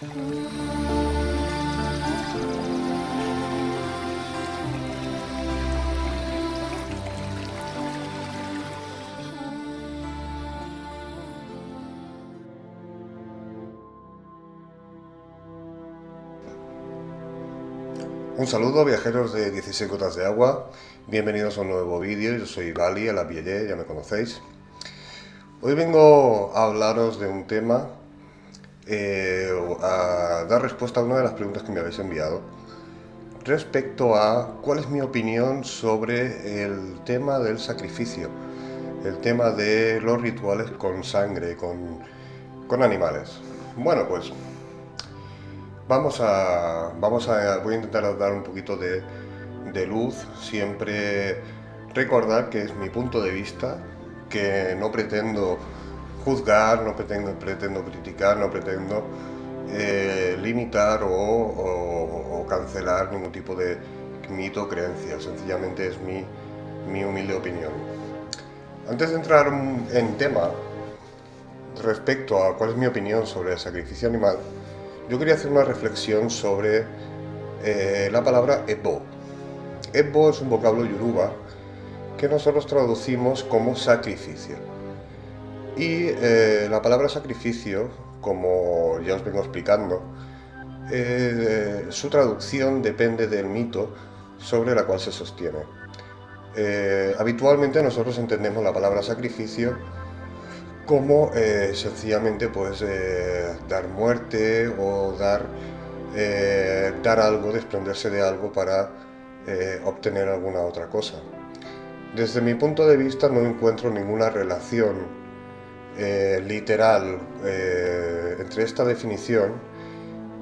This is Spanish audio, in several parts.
Un saludo, viajeros de 16 gotas de agua, bienvenidos a un nuevo vídeo. Yo soy Gali, a la Piellé, ya me conocéis. Hoy vengo a hablaros de un tema, a dar respuesta a una de las preguntas que me habéis enviado respecto a cuál es mi opinión sobre el tema del sacrificio, el tema de los rituales con sangre, con animales. Bueno, pues voy a intentar dar un poquito de luz, siempre recordar que es mi punto de vista, que no pretendo juzgar, no pretendo criticar, no pretendo limitar o cancelar ningún tipo de mito o creencia, sencillamente es mi humilde opinión. Antes de entrar en tema respecto a cuál es mi opinión sobre el sacrificio animal, yo quería hacer una reflexión sobre la palabra ebo. Ebo es un vocablo yoruba que nosotros traducimos como sacrificio. Y la palabra sacrificio, como ya os vengo explicando, su traducción depende del mito sobre la cual se sostiene. Habitualmente nosotros entendemos la palabra sacrificio como sencillamente pues dar muerte o dar algo, desprenderse de algo para obtener alguna otra cosa. Desde mi punto de vista no encuentro ninguna relación literal entre esta definición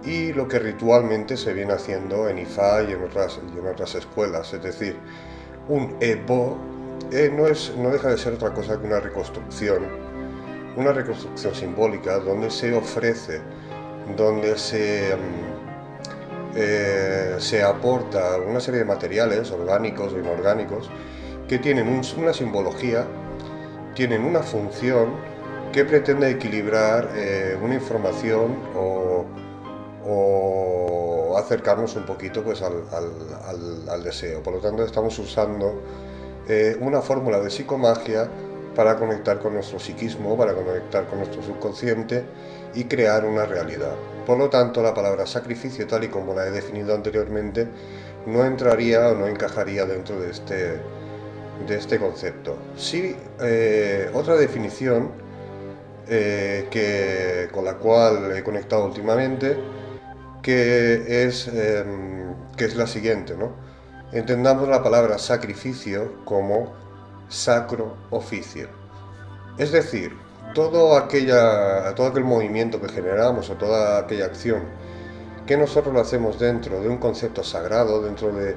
y lo que ritualmente se viene haciendo en IFA y en otras escuelas. Es decir, un ebo no deja de ser otra cosa que una reconstrucción simbólica donde se ofrece, donde se aporta una serie de materiales orgánicos o inorgánicos que tienen una simbología, tienen una función que pretende equilibrar una información o acercarnos un poquito pues al deseo. Por lo tanto, estamos usando una fórmula de psicomagia para conectar con nuestro psiquismo, para conectar con nuestro subconsciente y crear una realidad. Por lo tanto, la palabra sacrificio, tal y como la he definido anteriormente, no entraría o no encajaría dentro de este concepto. Sí, otra definición con la cual he conectado últimamente, que es la siguiente, ¿no? Entendamos la palabra sacrificio como sacro oficio. Es decir, todo aquel movimiento que generamos o toda aquella acción que nosotros lo hacemos dentro de un concepto sagrado, dentro de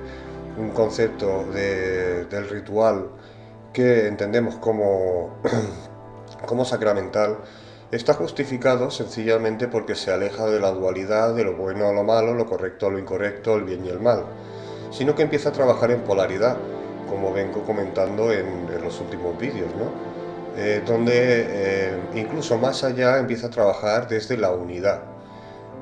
un concepto del ritual que entendemos como sacramental, está justificado sencillamente porque se aleja de la dualidad, de lo bueno o lo malo, lo correcto o lo incorrecto, el bien y el mal, sino que empieza a trabajar en polaridad, como vengo comentando en los últimos vídeos, ¿no? Donde incluso más allá empieza a trabajar desde la unidad.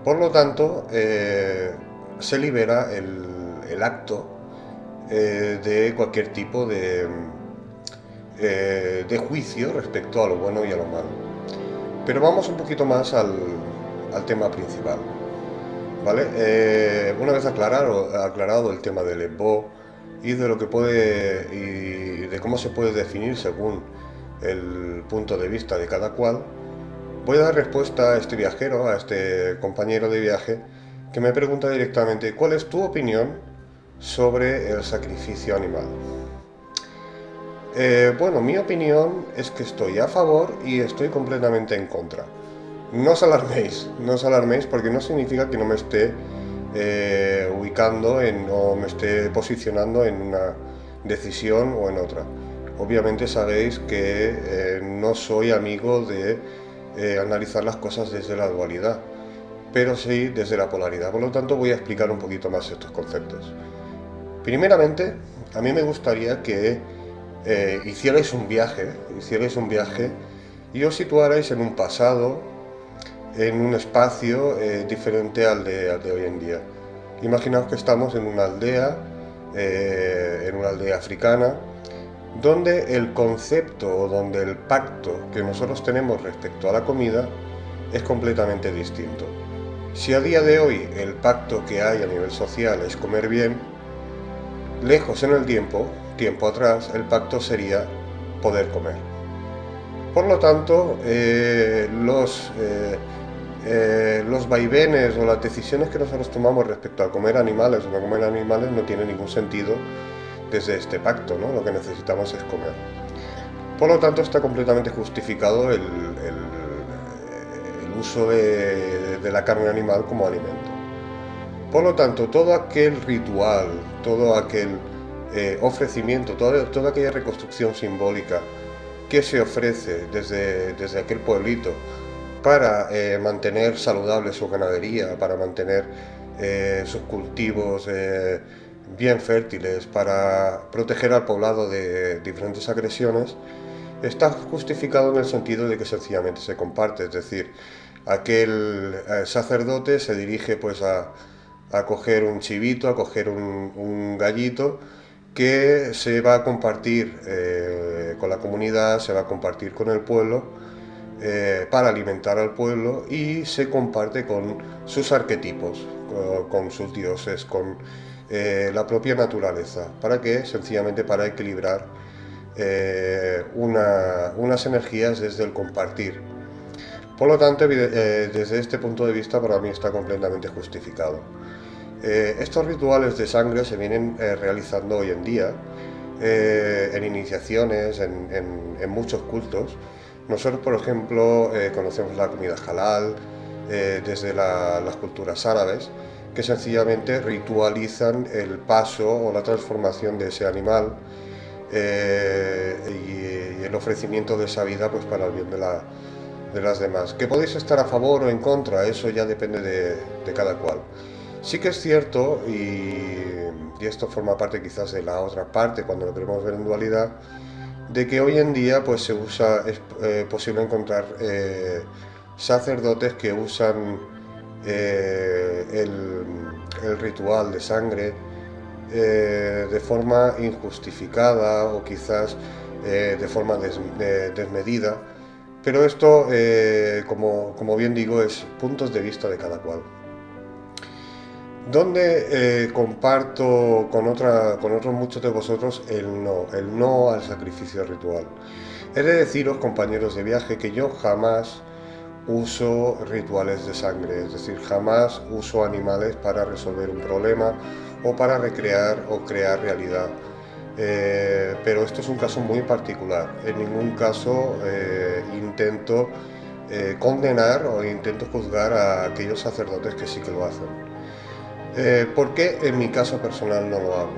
Por lo tanto, se libera el acto de cualquier tipo de juicio respecto a lo bueno y a lo malo. Pero vamos un poquito más al tema principal, ¿vale? Una vez aclarado el tema del ebo y de lo que y de cómo se puede definir según el punto de vista de cada cual, voy a dar respuesta a este viajero, a este compañero de viaje, que me pregunta directamente: ¿cuál es tu opinión sobre el sacrificio animal? Bueno, mi opinión es que estoy a favor y estoy completamente en contra. No os alarméis porque no significa que no me esté ubicando o me esté posicionando en una decisión o en otra. Obviamente sabéis que no soy amigo de analizar las cosas desde la dualidad, pero sí desde la polaridad. Por lo tanto, voy a explicar un poquito más estos conceptos. Primeramente, a mí me gustaría que hicierais un viaje y os situarais en un pasado en un espacio diferente al de hoy en día. Imaginaos que estamos en una aldea africana, donde el concepto o donde el pacto que nosotros tenemos respecto a la comida es completamente distinto. Si a día de hoy el pacto que hay a nivel social es comer bien, lejos en el tiempo atrás, el pacto sería poder comer. Por lo tanto, los vaivenes o las decisiones que nosotros tomamos respecto a comer animales o no comer animales no tienen ningún sentido desde este pacto, ¿no? Lo que necesitamos es comer. Por lo tanto, está completamente justificado el uso de la carne animal como alimento. Por lo tanto, todo aquel ritual, todo aquel ofrecimiento, toda aquella reconstrucción simbólica que se ofrece desde aquel pueblito para mantener saludable su ganadería, para mantener sus cultivos bien fértiles, para proteger al poblado de diferentes agresiones, está justificado en el sentido de que sencillamente se comparte. Es decir, aquel sacerdote se dirige pues a coger un chivito, a coger un gallito que se va a compartir con la comunidad, se va a compartir con el pueblo, para alimentar al pueblo, y se comparte con sus arquetipos, con sus dioses, con la propia naturaleza. ¿Para qué? Sencillamente para equilibrar unas energías desde el compartir. Por lo tanto, desde este punto de vista, para mí está completamente justificado. Estos rituales de sangre se vienen realizando hoy en día en iniciaciones, en muchos cultos. Nosotros, por ejemplo, conocemos la comida halal desde las culturas árabes, que sencillamente ritualizan el paso o la transformación de ese animal y el ofrecimiento de esa vida pues, para el bien de las demás. Que podéis estar a favor o en contra, eso ya depende de cada cual. Sí que es cierto, y esto forma parte quizás de la otra parte cuando lo queremos ver en dualidad, de que hoy en día pues es posible encontrar sacerdotes que usan el ritual de sangre de forma injustificada o quizás de forma desmedida, pero esto, como bien digo, es puntos de vista de cada cual. Donde comparto con otros muchos de vosotros el no al sacrificio ritual. He de deciros, compañeros de viaje, que yo jamás uso rituales de sangre, es decir, jamás uso animales para resolver un problema o para recrear o crear realidad. Pero esto es un caso muy particular. En ningún caso intento condenar o intento juzgar a aquellos sacerdotes que sí que lo hacen. ¿Por qué en mi caso personal no lo hago?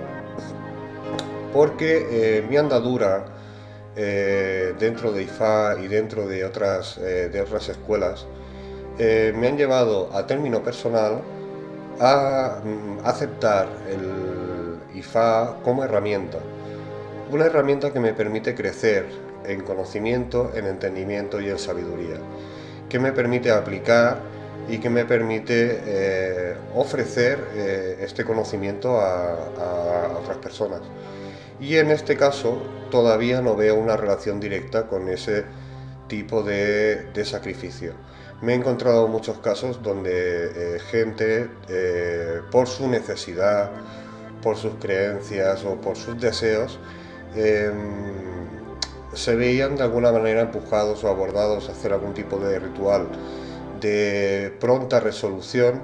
Porque mi andadura dentro de IFA y dentro de otras escuelas me han llevado a término personal a aceptar el IFA como herramienta. Una herramienta que me permite crecer en conocimiento, en entendimiento y en sabiduría, que me permite aplicar y que me permite ofrecer este conocimiento a otras personas. Y en este caso todavía no veo una relación directa con ese tipo de sacrificio. Me he encontrado muchos casos donde gente, por su necesidad, por sus creencias o por sus deseos, se veían de alguna manera empujados o abordados a hacer algún tipo de ritual de pronta resolución,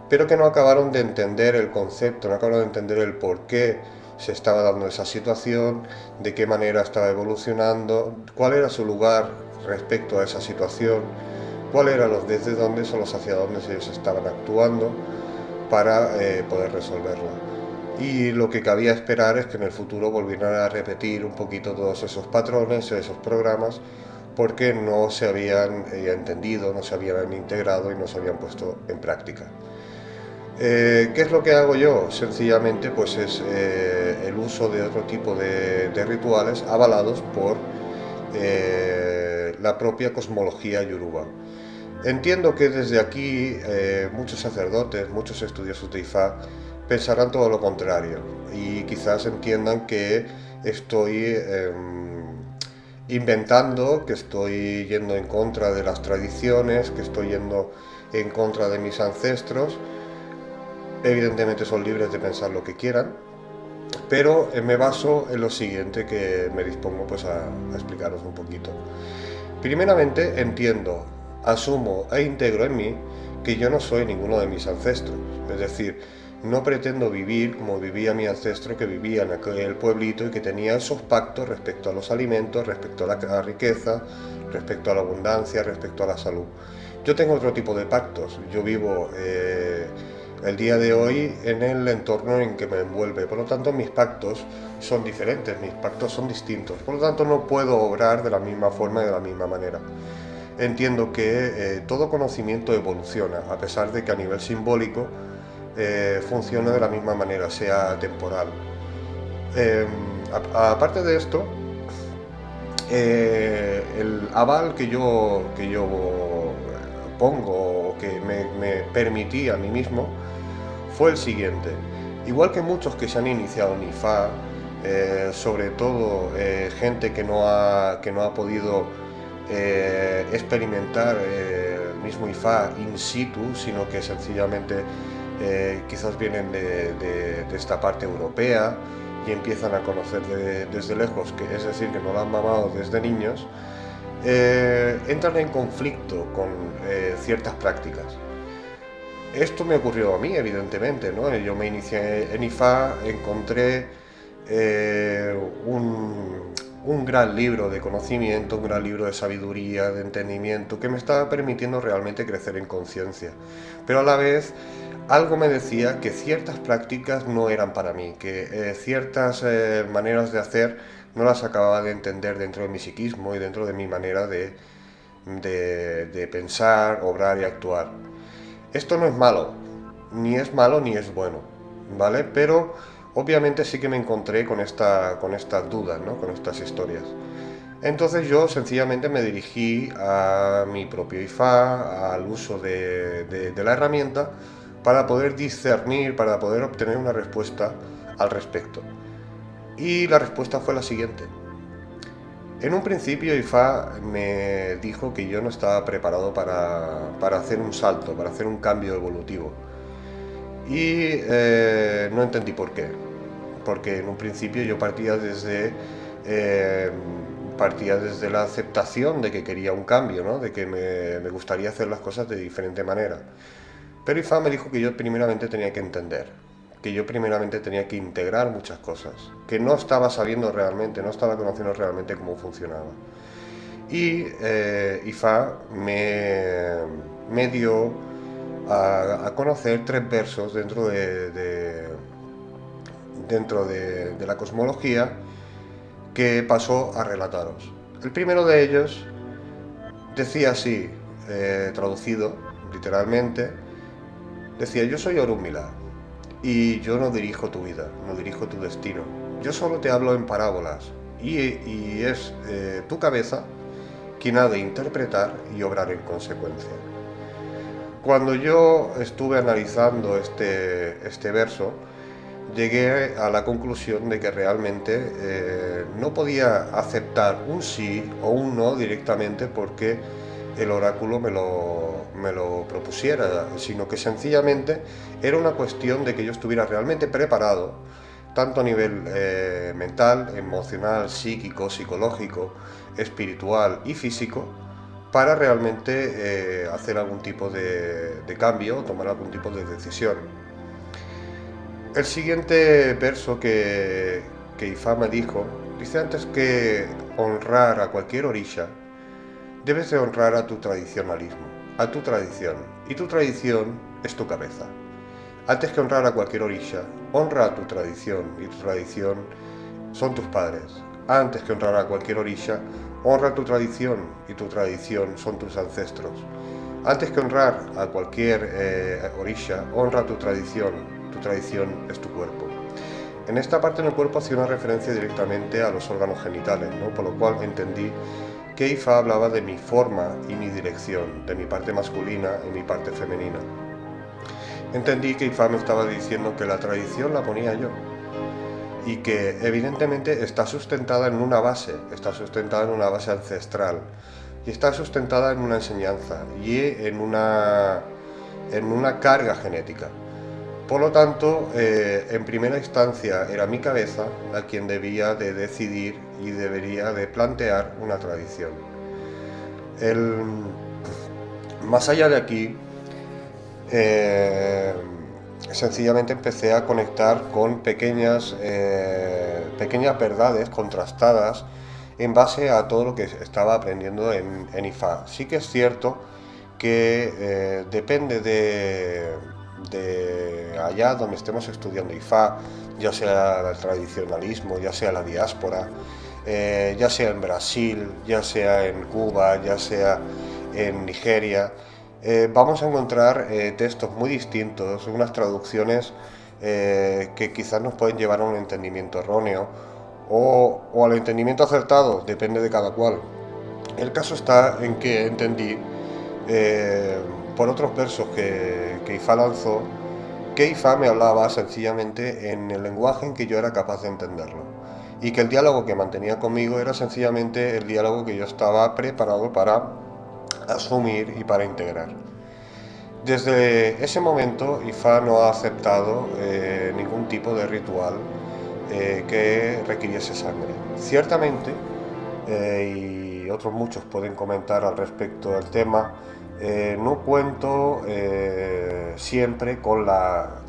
pero que no acabaron de entender el concepto, no acabaron de entender el por qué se estaba dando esa situación, de qué manera estaba evolucionando, cuál era su lugar respecto a esa situación, cuál era desde dónde o los hacia dónde ellos estaban actuando para poder resolverla. Y lo que cabía esperar es que en el futuro volvieran a repetir un poquito todos esos patrones, esos programas, porque no se habían entendido, no se habían integrado y no se habían puesto en práctica. ¿Qué es lo que hago yo? Sencillamente pues es el uso de otro tipo de rituales avalados por la propia cosmología yoruba. Entiendo que desde aquí muchos sacerdotes, muchos estudiosos de Ifá pensarán todo lo contrario y quizás entiendan que estoy inventando, que estoy yendo en contra de las tradiciones, que estoy yendo en contra de mis ancestros. Evidentemente son libres de pensar lo que quieran, pero me baso en lo siguiente que me dispongo pues a explicaros un poquito. Primeramente entiendo, asumo e integro en mí que yo no soy ninguno de mis ancestros, es decir, no pretendo vivir como vivía mi ancestro, que vivía en aquel pueblito y que tenía esos pactos respecto a los alimentos, respecto a la riqueza, respecto a la abundancia, respecto a la salud. Yo tengo otro tipo de pactos, yo vivo el día de hoy en el entorno en que me envuelve, por lo tanto mis pactos son diferentes, mis pactos son distintos, por lo tanto no puedo obrar de la misma forma y de la misma manera. Entiendo que todo conocimiento evoluciona, a pesar de que a nivel simbólico funcione de la misma manera, sea temporal. Eh, Aparte de esto, el aval que yo pongo o que me permití a mí mismo fue el siguiente. Igual que muchos que se han iniciado en IFA, sobre todo gente que no ha podido experimentar el mismo IFA in situ, sino que sencillamente quizás vienen de esta parte europea y empiezan a conocer desde lejos, que es decir, que no lo han mamado desde niños, entran en conflicto con ciertas prácticas. Esto me ocurrió a mí, evidentemente, ¿no? Yo me inicié en IFA, encontré un gran libro de conocimiento, un gran libro de sabiduría, de entendimiento, que me estaba permitiendo realmente crecer en conciencia. Pero a la vez, algo me decía que ciertas prácticas no eran para mí, que ciertas maneras de hacer no las acababa de entender dentro de mi psiquismo y dentro de mi manera de pensar, obrar y actuar. Esto no es malo ni es bueno, ¿vale? Pero obviamente sí que me encontré con estas dudas, ¿no? Con estas historias. Entonces yo sencillamente me dirigí a mi propio IFA, al uso de la herramienta, para poder discernir, para poder obtener una respuesta al respecto. Y la respuesta fue la siguiente. En un principio IFA me dijo que yo no estaba preparado para hacer un salto, para hacer un cambio evolutivo. Y no entendí por qué. Porque en un principio yo partía desde la aceptación de que quería un cambio, ¿no? De que me gustaría hacer las cosas de diferente manera. Pero IFA me dijo que yo primeramente tenía que entender, que yo primeramente tenía que integrar muchas cosas, que no estaba sabiendo realmente, no estaba conociendo realmente cómo funcionaba. Y IFA me dio a conocer 3 versos dentro de la cosmología que paso a relataros. El primero de ellos decía así, traducido literalmente, decía: yo soy Orúmila y yo no dirijo tu vida, no dirijo tu destino. Yo solo te hablo en parábolas y es tu cabeza quien ha de interpretar y obrar en consecuencia. Cuando yo estuve analizando este verso, llegué a la conclusión de que realmente no podía aceptar un sí o un no directamente porque el oráculo me lo propusiera, sino que sencillamente era una cuestión de que yo estuviera realmente preparado, tanto a nivel mental, emocional, psíquico, psicológico, espiritual y físico, para realmente hacer algún tipo de cambio, tomar algún tipo de decisión. El siguiente verso que Ifá me dijo, dice: antes que honrar a cualquier orisha, debes de honrar a tu tradicionalismo, a tu tradición, y tu tradición es tu cabeza. Antes que honrar a cualquier orisha, honra a tu tradición, y tu tradición son tus padres. Antes que honrar a cualquier orisha, honra tu tradición, y tu tradición son tus ancestros. Antes que honrar a cualquier orisha, honra tu tradición es tu cuerpo. En esta parte del cuerpo hacía una referencia directamente a los órganos genitales, ¿no? Por lo cual entendí que Ifá hablaba de mi forma y mi dirección, de mi parte masculina y mi parte femenina. Entendí que Ifá me estaba diciendo que la tradición la ponía yo y que evidentemente está sustentada en una base, ancestral y está sustentada en una enseñanza y en una carga genética. Por lo tanto, en primera instancia era mi cabeza la quien debía de decidir y debería de plantear una tradición. Más allá de aquí, sencillamente empecé a conectar con pequeñas verdades contrastadas en base a todo lo que estaba aprendiendo en Ifá. Sí que es cierto que depende de allá donde estemos estudiando Ifá, ya sea el tradicionalismo, ya sea la diáspora, ya sea en Brasil, ya sea en Cuba, ya sea en Nigeria, vamos a encontrar textos muy distintos, unas traducciones que quizás nos pueden llevar a un entendimiento erróneo o al entendimiento acertado, depende de cada cual. El caso está en que entendí por otros versos que Ifá lanzó, que Ifá me hablaba sencillamente en el lenguaje en que yo era capaz de entenderlo y que el diálogo que mantenía conmigo era sencillamente el diálogo que yo estaba preparado para asumir y para integrar. Desde ese momento Ifá no ha aceptado ningún tipo de ritual que requiriese sangre. Ciertamente, y otros muchos pueden comentar al respecto del tema, no cuento siempre con la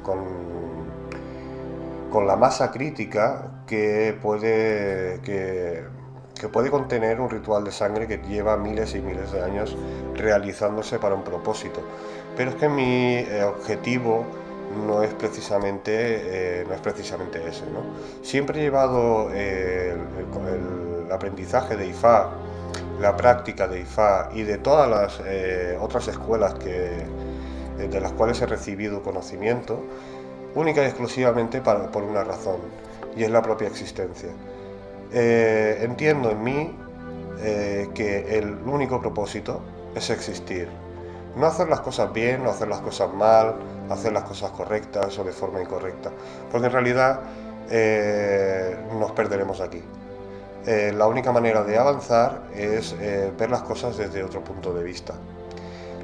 masa crítica que puede contener un ritual de sangre que lleva miles y miles de años realizándose para un propósito. Pero es que mi objetivo no es precisamente ese, ¿no? Siempre he llevado el aprendizaje de Ifá, la práctica de Ifá y de todas las otras escuelas de las cuales he recibido conocimiento, única y exclusivamente por una razón, y es la propia existencia. Entiendo en mí que el único propósito es existir. No hacer las cosas bien, no hacer las cosas mal, hacer las cosas correctas o de forma incorrecta, porque en realidad nos perderemos aquí. La única manera de avanzar es ver las cosas desde otro punto de vista.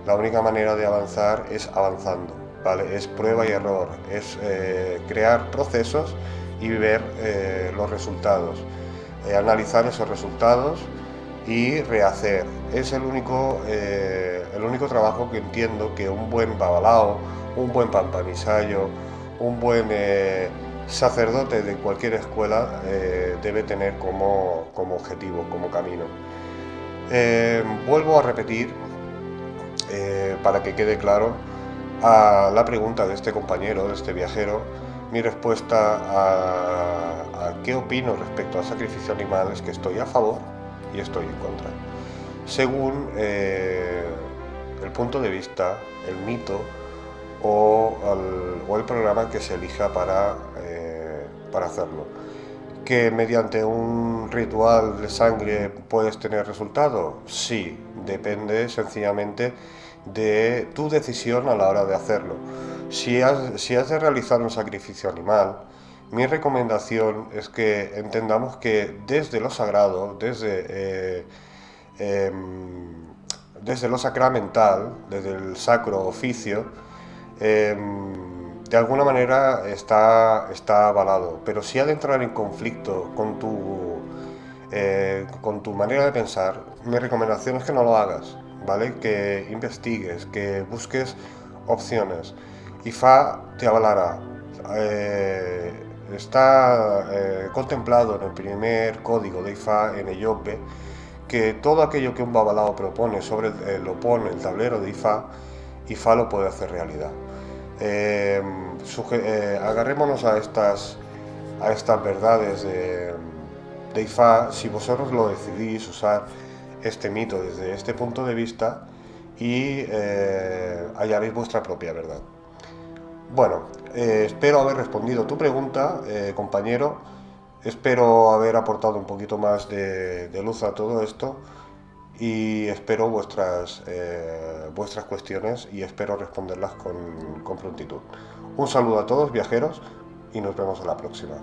La única manera de avanzar es avanzando, ¿vale? Es prueba y error, es crear procesos y ver los resultados, analizar esos resultados y rehacer. Es el único trabajo que entiendo que un buen babalao, un buen pampamisayo, un buen sacerdote de cualquier escuela debe tener como objetivo, como camino. Vuelvo a repetir, para que quede claro, a la pregunta de este compañero, de este viajero, mi respuesta a qué opino respecto al sacrificio animal es que estoy a favor y estoy en contra, según el punto de vista, el mito o el programa que se elija para hacerlo. ¿Que mediante un ritual de sangre puedes tener resultado? Sí, depende sencillamente de tu decisión a la hora de hacerlo. Si has de realizar un sacrificio animal, mi recomendación es que entendamos que desde lo sagrado, desde lo sacramental, desde el sacro oficio, de alguna manera está avalado, pero si ha de entrar en conflicto con tu manera de pensar, mi recomendación es que no lo hagas, ¿vale? Que investigues, que busques opciones. Ifá te avalará. Está contemplado en el primer código de Ifá, en Eyope, que todo aquello que un babalao propone lo pone el tablero de Ifá lo puede hacer realidad. Agarrémonos a estas verdades de Ifá, si vosotros lo decidís usar este mito desde este punto de vista y hallaréis vuestra propia verdad. Bueno, espero haber respondido tu pregunta, compañero. Espero haber aportado un poquito más de luz a todo esto y espero vuestras cuestiones y espero responderlas con prontitud. Un saludo a todos, viajeros, y nos vemos en la próxima.